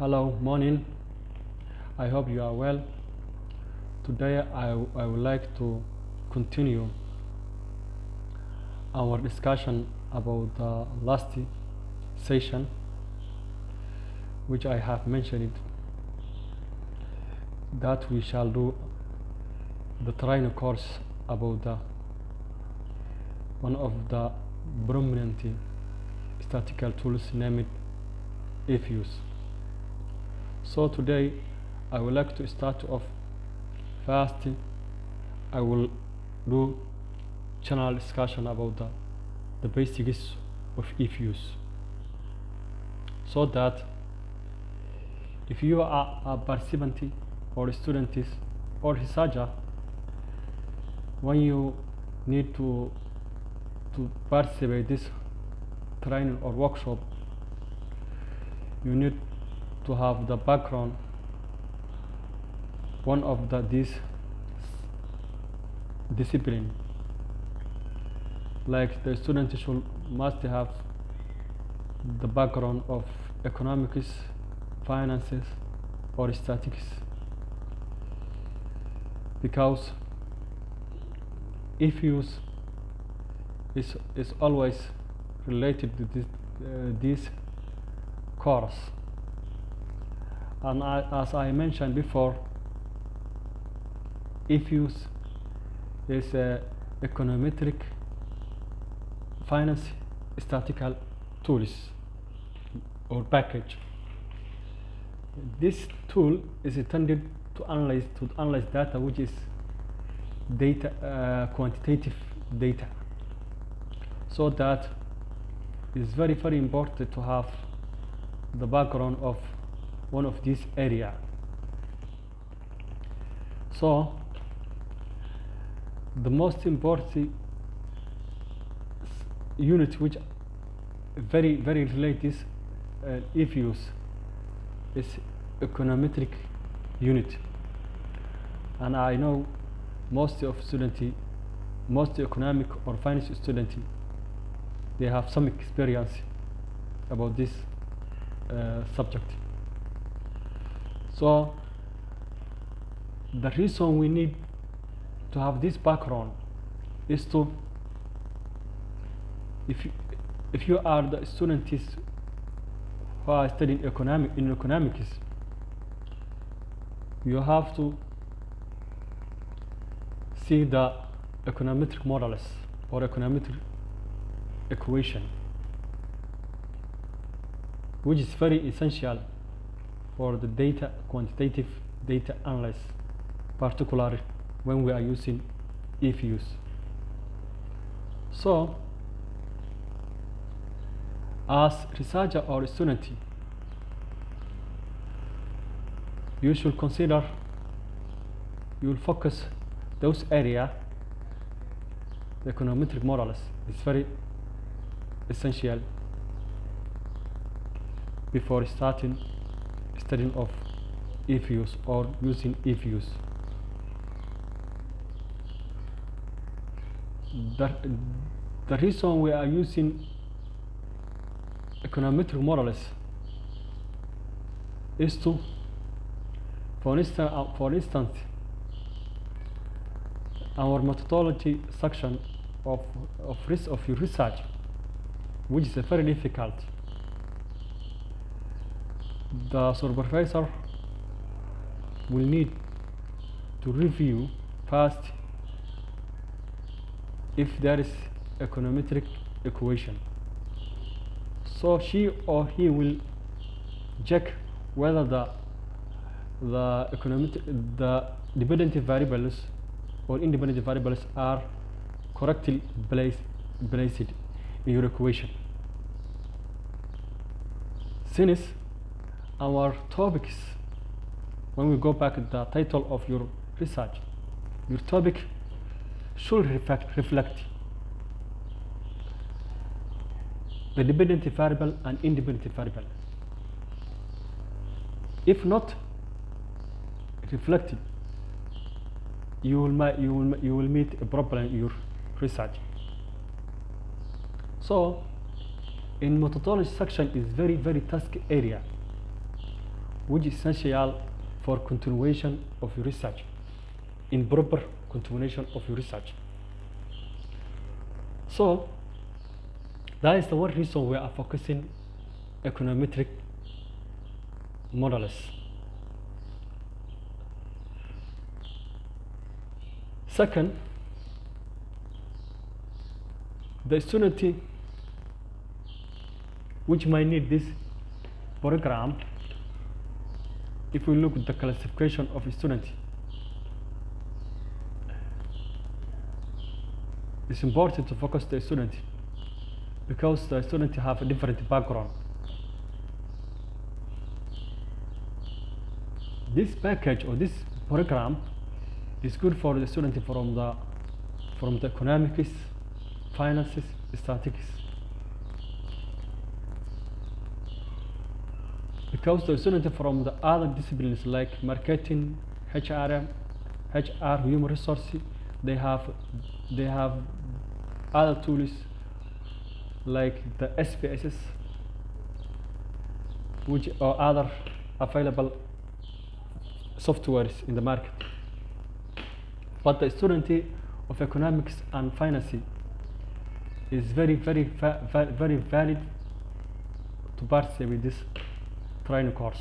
Hello, morning. I hope you are well. Today I would like to continue our discussion about the last session, which I have mentioned that we shall do the training course about one of the prominent statistical tools named Eviews. So today I would like to start off first. I will do general discussion about the basics of Eviews, so that if you are a participant or student or researcher, when you need to participate this training or workshop, you need to have the background one of this discipline. Like the student must have the background of economics, finances, or statistics, because Eviews is always related to this course. And as I mentioned before, Eviews is a econometric finance statistical tools or package. This tool is intended to analyze data, which is quantitative data. So that is very important to have the background of one of these area. So the most important unit which very related Eviews is econometric unit, and I know most economic or finance students, they have some experience about this subject. So the reason we need to have this background is to, if you are the students who are studying economics, you have to see the econometric models or econometric equation, which is very essential for the quantitative data analysis, particularly when we are using Eviews. So as researcher or student, you should consider, you will focus those area. The econometric models is very essential before starting studying of Eviews or using Eviews. The reason we are using econometric models is to, for instance, our methodology section of your research, which is very difficult. The supervisor will need to review first if there is econometric equation. So she or he will check whether the dependent variables or independent variables are correctly placed in your equation. Since our topics, when we go back to the title of your research, your topic should reflect the dependent variable and independent variable. If not reflected, you will meet a problem in your research. So in methodology section is very task area, which is essential for continuation of your research, in proper continuation of your research. So that is the one reason we are focusing econometric models. Second, the student which might need this program, if we look at the classification of a student, it's important to focus the student because the student have a different background. This package or this program is good for the student from the economics, finances, statistics. Because the student from the other disciplines like marketing, HR, human resources, they have other tools like the SPSS, which are other available softwares in the market. But the student of economics and finance is very valid to participate with this training course.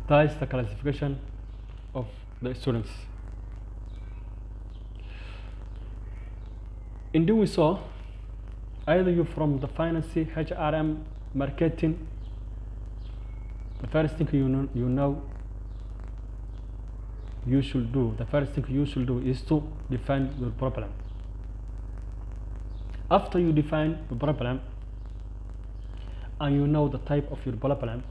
That is the classification of the students. In doing so, either you from the finance, HRM, marketing, the first thing you should do is to define your problem. After you define the problem and you know the type of your problem,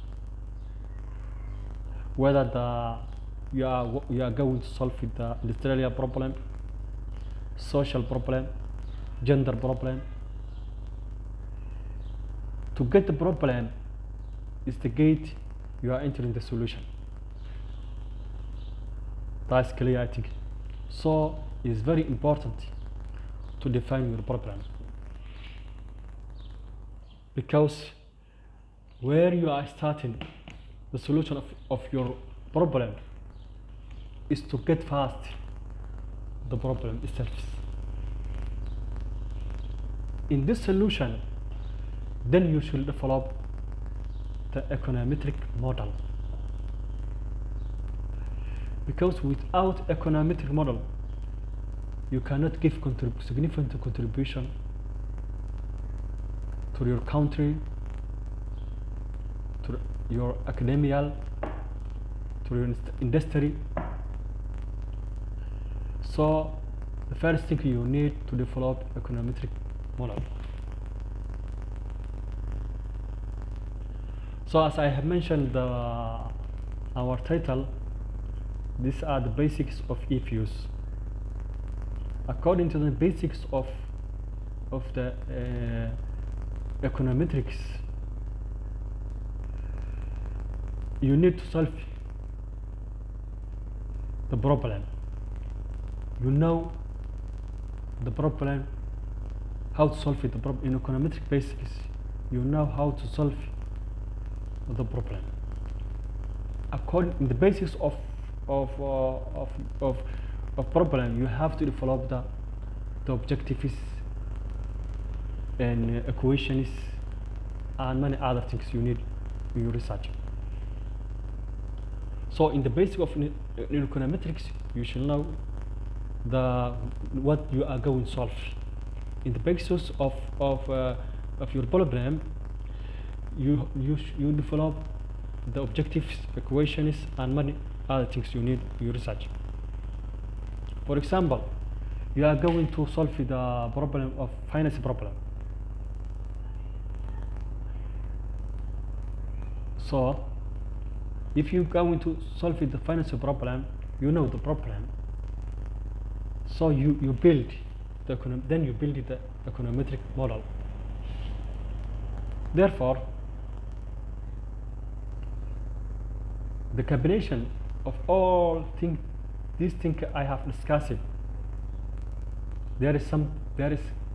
whether you are going to solve the industrial problem, social problem, gender problem. To get the problem is the gate you are entering the solution. That's clear, I think. So it's very important to define your problem, because where you are starting the solution of your problem is to get fast the problem itself. In this solution, then you should develop the econometric model, because without econometric model you cannot give significant contribution to your country, to your academia, to your industry. So the first thing you need to develop econometric model. So as I have mentioned our title, these are the basics of Eviews. According to the basics of the econometrics, you need to solve the problem. You know the problem, how to solve it. In econometric basics, you know how to solve the problem. According in the basics of problem, you have to develop the objectives and equations and many other things you need in your research. So in the basics of econometrics, you should know what you are going to solve. In the basis of your problem, you develop the objectives, equations, and many other things you need in your research. For example, you are going to solve the problem of finance problem. So if you are going to solve the finance problem, you know the problem. So you build the econometric model. Therefore, the combination of all these things I have discussed, there is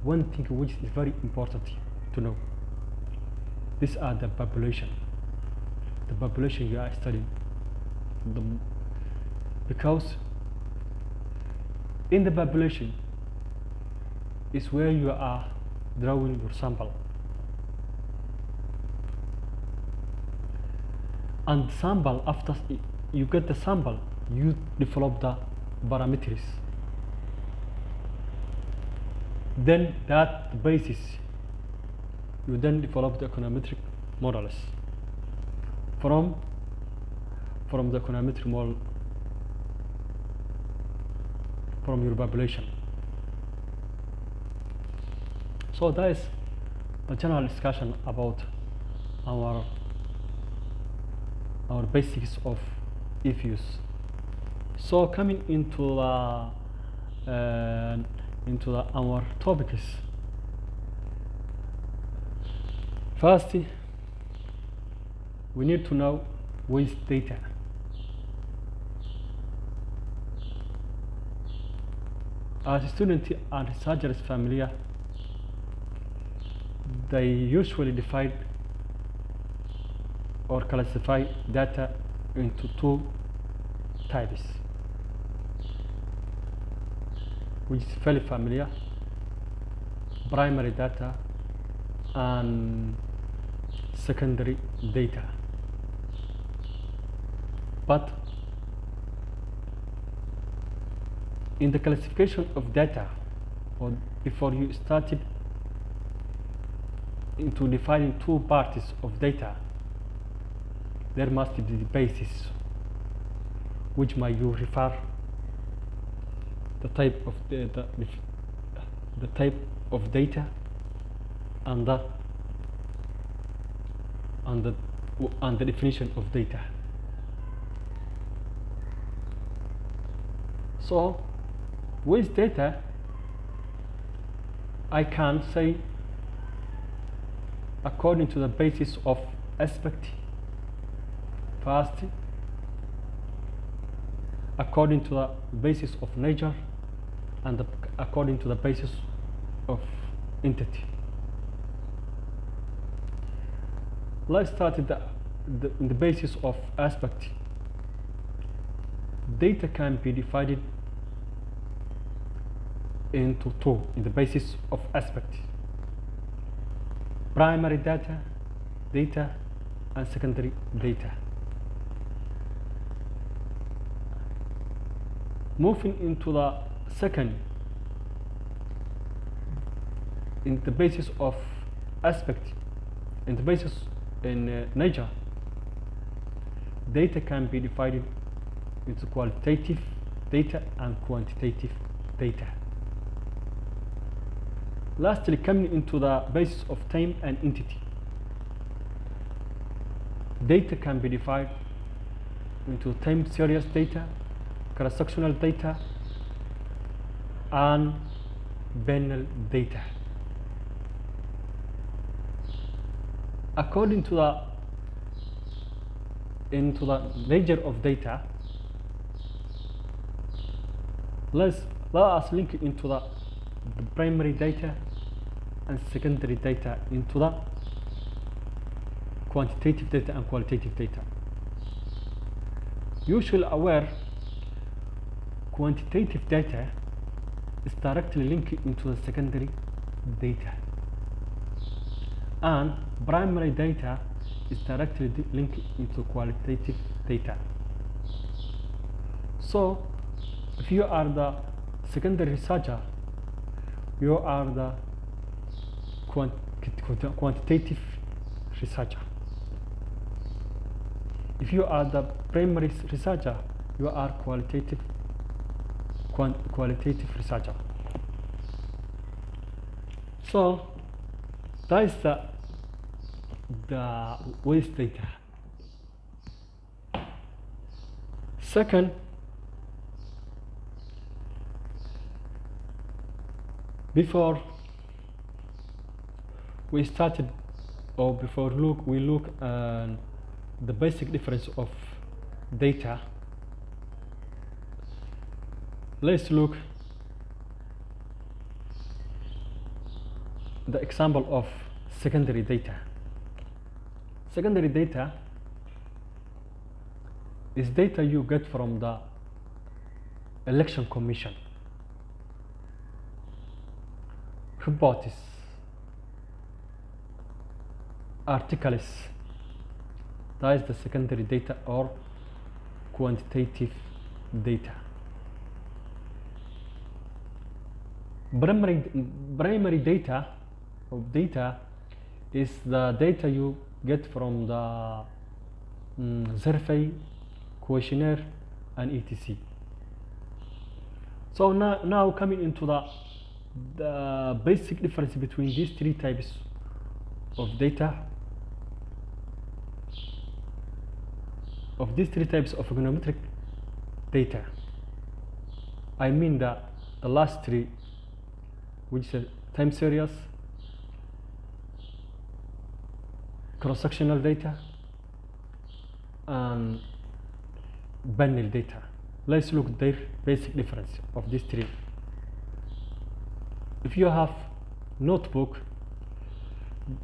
one thing which is very important to know. These are the population. the population you are studying. Because in the population is where you are drawing your sample. And sample, after you get the sample, you develop the parameters. Then that basis, you then develop the econometric models from the econometric model from your population. So that is a general discussion about our basics of Eviews. So coming into our topics. First, we need to know what is data. As students and researchers familiar, they usually divide or classify data into two types, which is fairly familiar: primary data and secondary data. But in the classification of data, or before you started into defining two parties of data, there must be the basis, which might you refer the type of the type of data and the definition of data. So with data, I can say according to the basis of aspect. First, according to the basis of nature, and according to the basis of entity. Let's start in the basis of aspect. Data can be divided into two in the basis of aspect: primary data and secondary data. Moving into the second, in the basis of aspect, in the basis in nature, data can be divided into qualitative data and quantitative data. Lastly, coming into the basis of time and entity, data can be divided into time series data, cross-sectional data, and binary data. According to the nature of data, let us link into the primary data and secondary data into the quantitative data and qualitative data. Usually aware, quantitative data is directly linked into the secondary data, and primary data is directly linked into qualitative data. So if you are the secondary researcher, you are the quantitative researcher. If you are the primary researcher, you are qualitative researcher. So that is the waste data. Second, before we started, or before we look the basic difference of data, let's look the example of secondary data. Secondary data is data you get from the election commission, reports, articles. That is the secondary data or quantitative data. Primary data is the data you get from the survey, questionnaire, and etc. So now coming into the basic difference between these three types of data, of these three types of econometric data. I mean the last three, which is time series, cross-sectional data, and panel data. Let's look at their basic difference of these three. If you have notebook,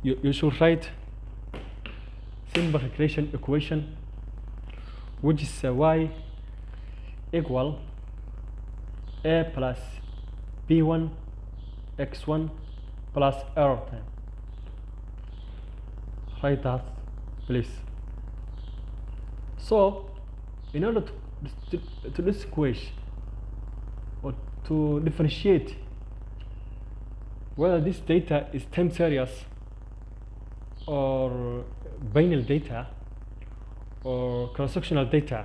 you should write simple regression equation, which is y equal a plus b1 x1 plus error time. Write that, please. So, in order to distinguish or to differentiate whether this data is time series or binary data or cross-sectional data,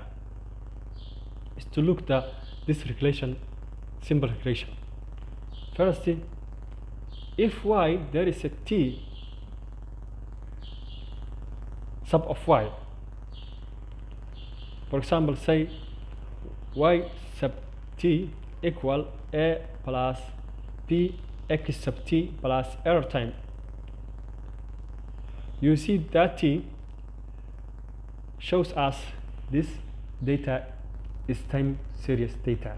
is to look at this regression, simple regression. First, if y there is a t sub of y, for example, say y sub t equal a plus b x sub t plus error time, you see that t shows us this data is time series data.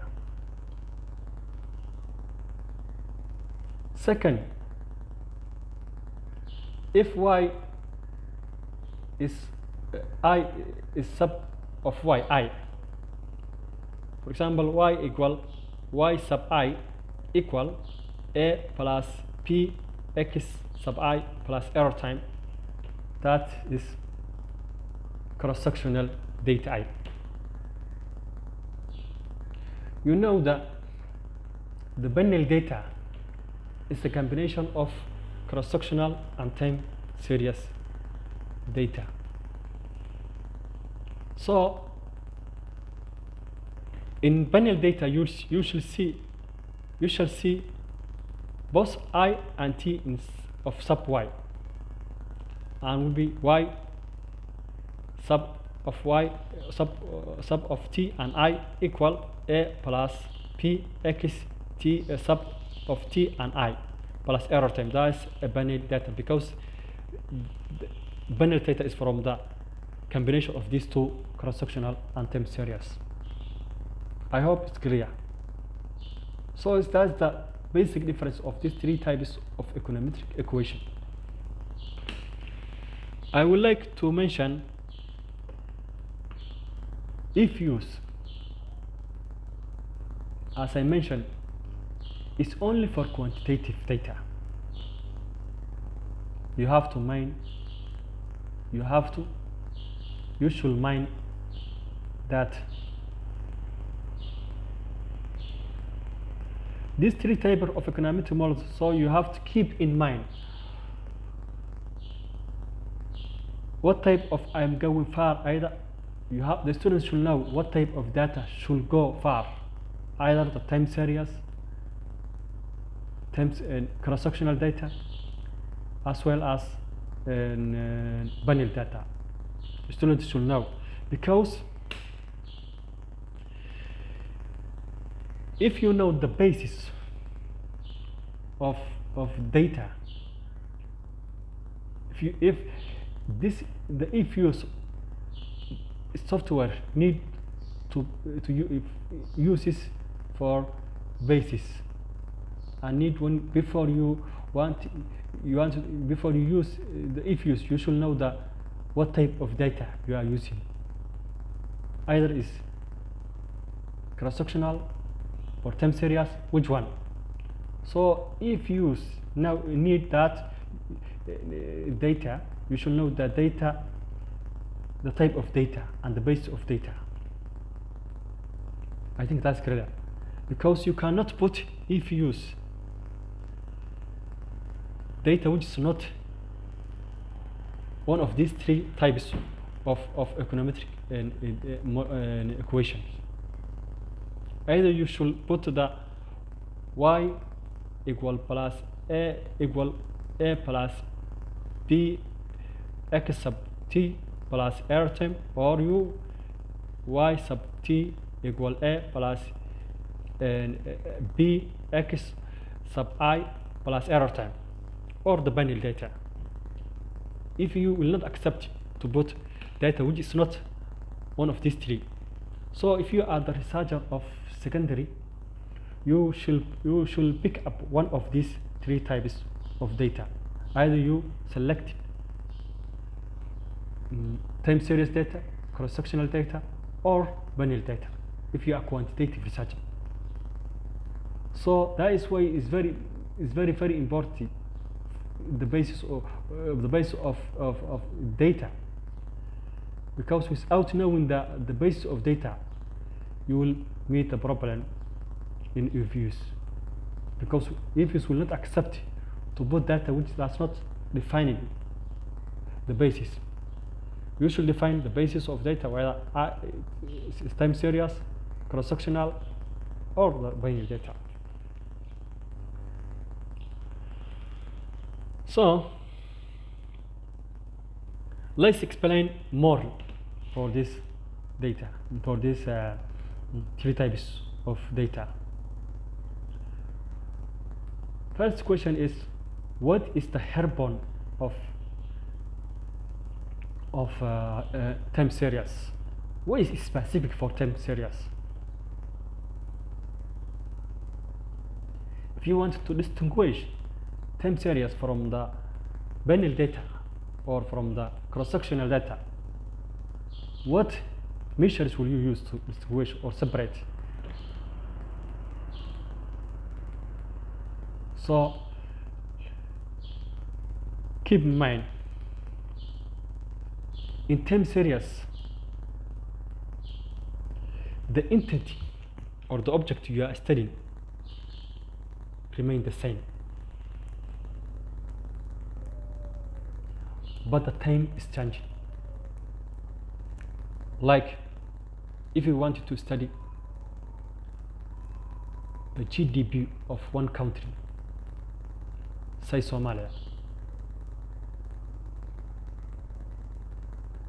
Second, if y is I is sub of y I, for example, y equal y sub I equal a plus p x sub I plus error time, that is cross-sectional data I. You know that the binary data is a combination of cross-sectional and time series data. So in binary data you shall see both I and t of sub y, and will be y sub of y sub of t and I equal a plus p x t sub of t and I plus error time. That is a binary data, because binary data is from the combination of these two, cross-sectional and time series. I hope it's clear. So that's the basic difference of these three types of econometric equation. I would like to mention Eviews. As I mentioned, it's only for quantitative data. You should mind that these three types of econometric models, so you have to keep in mind what type of I'm going far. Either the students should know what type of data should go far, either the time series, cross-sectional data, as well as binary data. The students should know, because if you know the basis of data, if the Eviews software need to use this for basis, and need one before you before you use the Eviews, you should know what type of data you are using. either is cross-sectional or time series, which one? So if you now need that data, you should know the data, the type of data and the base of data. I think that's clear, because you cannot put if use data which is not one of these three types of econometric equations. Either you should put the y equal plus a equal a plus b x sub t plus r term, or you y sub t equal a plus b x sub I plus error time, or the binary data. If you will not accept to put data which is not one of these three, so if you are the researcher of secondary, you should pick up one of these three types of data. Either you select time series data, cross-sectional data, or binary data if you are quantitative researcher. So that is why it's very important, the basis of data, because without knowing the basis of data, you will meet a problem in Eviews, because Eviews will not accept to put data which does not define the basis. You should define the basis of data, whether it's time series, cross-sectional, or the binary data. So let's explain more for this data, for these three types of data. First question is, what is the Herborn of time series? What is specific for time series? If you want to distinguish time series from the binary data or from the cross-sectional data, what measures will you use to distinguish or separate? So keep in mind, in time series, the entity or the object you are studying remain the same, but the time is changing. Like if you wanted to study the GDP of one country, say Somalia,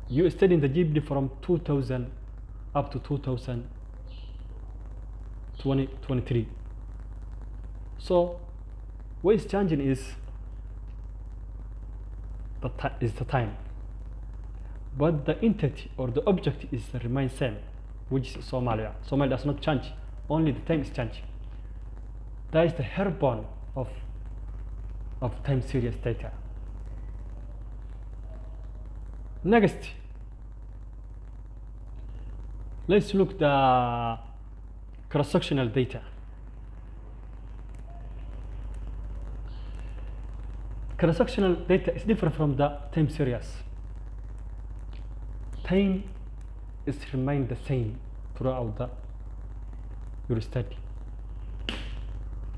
you study the GDP from 2000 up to 2023. So what is changing is the time, but the entity or the object is remain same, which is Somalia. Somalia does not change, only the time is changing. That is the Herborn of time series data. Next, let's look the cross-sectional data. Cross-sectional data is different from the time series. Time is remain the same throughout your study,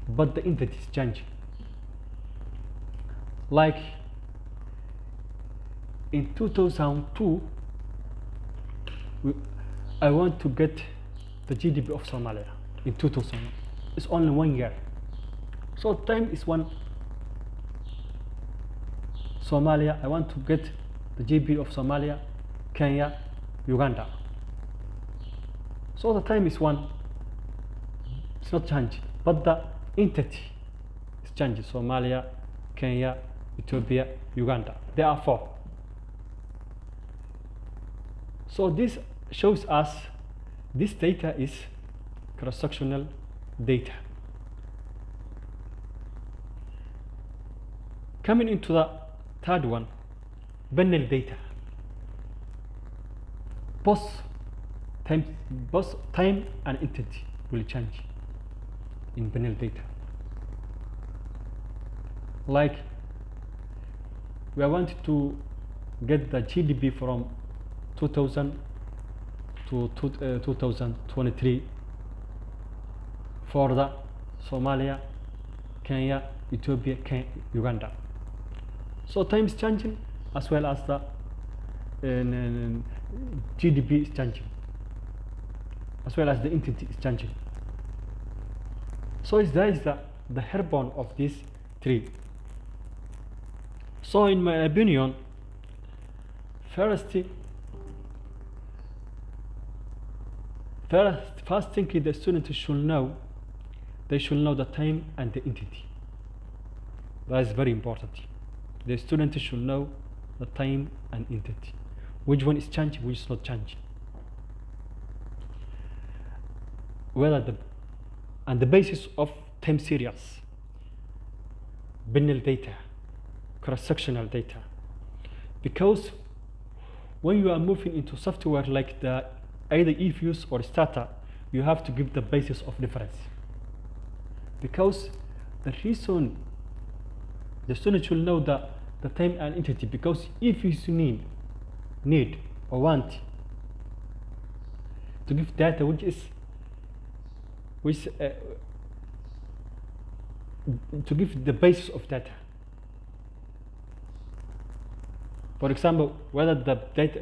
but the entity is changing. Like in 2002, I want to get the GDP of Somalia in 2000. It's only 1 year, so time is one. Somalia, I want to get the GDP of Somalia, Kenya, Uganda. So the time is one. It's not changing, but the entity is changing. Somalia, Kenya, Ethiopia, Uganda. There are 4. So this shows us this data is cross-sectional data. Coming into the third one, binary data. Both both time and entity will change in binary data. Like we wanted to get the GDP from 2000 to 2023 for the Somalia, Kenya, Ethiopia, Uganda. So time is changing as well as the GDP is changing, as well as the entity is changing. So that is the backbone of this tree. So in my opinion, first thing the student should know, they should know the time and the entity. That is very important. The student should know the time and entity. Which one is changing, which is not changing. Whether the basis of time series, binary data, cross-sectional data. Because when you are moving into software like the either Eviews or Stata, you have to give the basis of difference. Because the reason the student should know the time and entity, because if you need or want to give data to give the basis of data. For example, whether the data,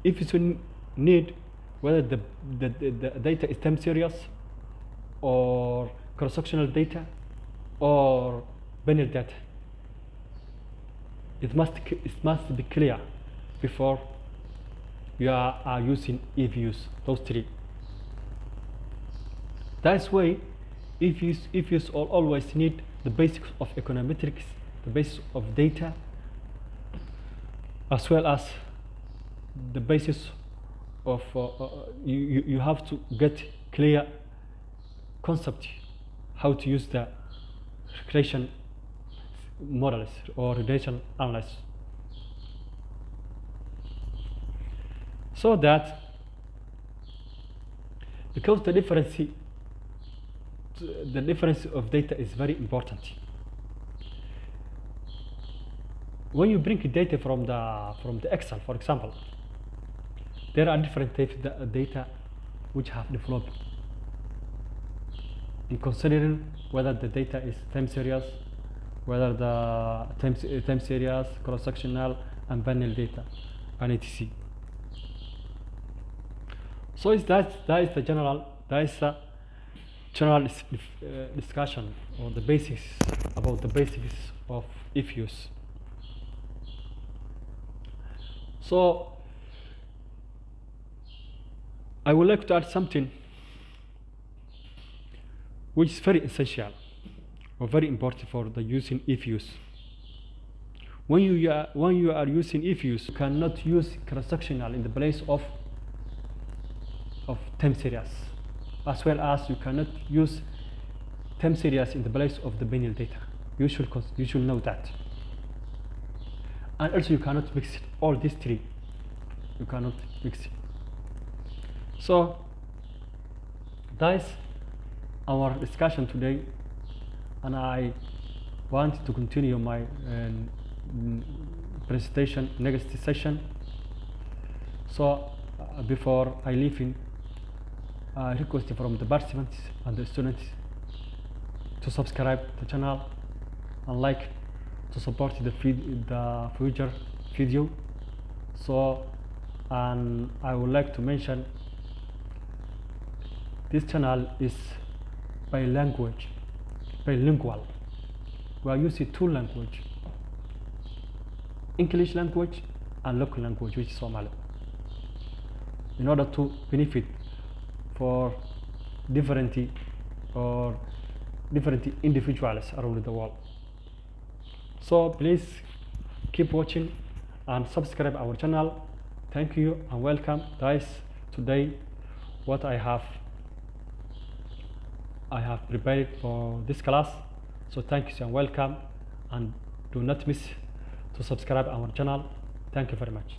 if you need whether the data is time series or cross-sectional data or binary data, it must be clear before you are using Eviews, those three. That's why Eviews always need the basics of econometrics, the basis of data, as well as the basis of you have to get clear concept how to use the regression models or regression analysis, so that because the difference of data is very important. When you bring data from the Excel, for example, there are different types of data which have developed in considering whether the data is time series, whether the time series, cross-sectional, and binary data, and etc. So that is the general discussion or the basics about the basics of Eviews. So I would like to add something which is very essential or very important for the using Eviews. When you are using Eviews, you cannot use cross-sectional in the place of time series, as well as you cannot use time series in the place of the binary data. You should know that. And also you cannot mix all these three. You cannot mix it. So that is our discussion today, and I want to continue my presentation next session. So before I leave in, I request from the participants and the students to subscribe the channel and like to support the future video. So, and I would like to mention this channel is bilingual. We are using two languages, English language and local language, which is Somali, in order to benefit for different individuals around the world. So please keep watching and subscribe our channel. Thank you and welcome, guys. Today what I have prepared for this class. So thank you and welcome, and do not miss to subscribe our channel. Thank you very much.